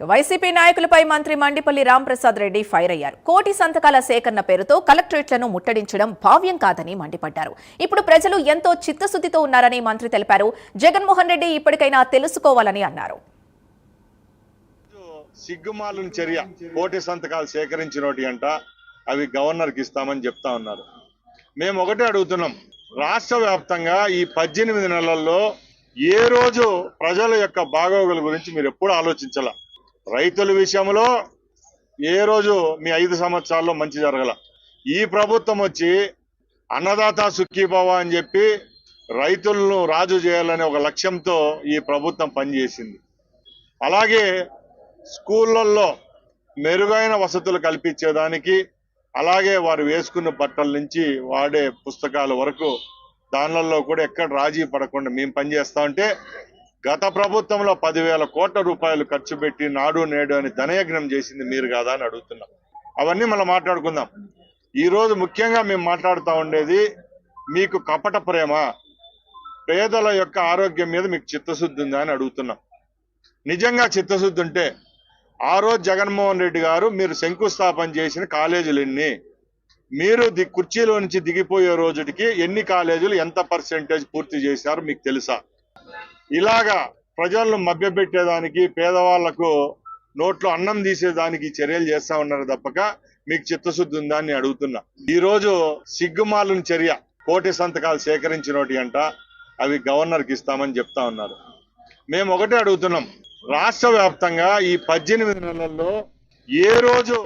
YCP నాయకులపై మంత్రి Mandipalli Ramprasad Reddy fire అయ్యారు. కోటి సంతకాల సేకరణ పేరుతో కలెక్టరేట్లను ముట్టడించడం భావ్యం కాదని మండిపడ్డారు. ఇప్పుడు ప్రజలు ఎంతో చిత్తశుద్ధితో ఉన్నారని మంత్రి తెలిపారు. జగన్మోహన్ రెడ్డి ఇప్పటికైనా తెలుసుకోవాలని అన్నారు. సిగ్గుమాలిన చర్య కోటి సంతకాలు సేకరించినోటి అంట అవి గవర్నర్కి ఇస్తామని చెప్తా ఉన్నారు. మేము ఒకటే అడుగుతున్నాం, రాష్ట్ర వ్యాప్తంగా ఈ 18 నెలల్లో ఏ రోజు ప్రజల యొక్క బాగోగుల గురించి మీరు ఎప్పుడు ఆలోచించాల? రైతుల విషయంలో ఏ రోజు మీ 5 సంవత్సరాల్లో మంచి జరగల. ఈ ప్రభుత్వం వచ్చి అన్నదాత సుఖీభవ అని చెప్పి రైతులను రాజు చేయాలనే ఒక లక్ష్యంతో ఈ ప్రభుత్వం పనిచేసింది. అలాగే స్కూళ్ళల్లో మెరుగైన వసతులు కల్పించేదానికి, అలాగే వారు వేసుకున్న బట్టల నుంచి వాడే పుస్తకాల వరకు దానిలలో కూడా ఎక్కడ రాజీ పడకుండా మేము పనిచేస్తా ఉంటే, గత ప్రభుత్వంలో 10,000 కోట్ల రూపాయలు ఖర్చు పెట్టి నాడు నేడు అని ధనయజ్ఞం చేసింది మీరు కాదా అని అడుగుతున్నాం. అవన్నీ మనం మాట్లాడుకుందాం. ఈరోజు ముఖ్యంగా మేము మాట్లాడుతూ ఉండేది, మీకు కపట ప్రేమ, పేదల యొక్క ఆరోగ్యం మీద మీకు చిత్తశుద్ధి ఉందా అని అడుగుతున్నాం. నిజంగా చిత్తశుద్ధి ఉంటే ఆ రోజు జగన్మోహన్ రెడ్డి గారు మీరు శంకుస్థాపన చేసిన కాలేజీలు ఎన్ని, మీరు కుర్చీలో నుంచి దిగిపోయే రోజుకి ఎన్ని కాలేజీలు ఎంత పర్సెంటేజ్ పూర్తి చేశారు మీకు తెలుసా? ఇలాగా ప్రజలను మభ్యపెట్టేదానికి, పేదవాళ్లకు నోట్లో అన్నం తీసేదానికి చర్యలు చేస్తా ఉన్నారు తప్పక మీకు చిత్తశుద్ధి ఉందా అని అడుగుతున్నా. ఈరోజు సిగ్గుమాలిన చర్య కోటి సంతకాలు సేకరించినోటి అంట అవి గవర్నర్కి ఇస్తామని చెప్తా ఉన్నారు. మేము ఒకటే అడుగుతున్నాం, రాష్ట్ర వ్యాప్తంగా ఈ 18 నెలల్లో ఏ రోజు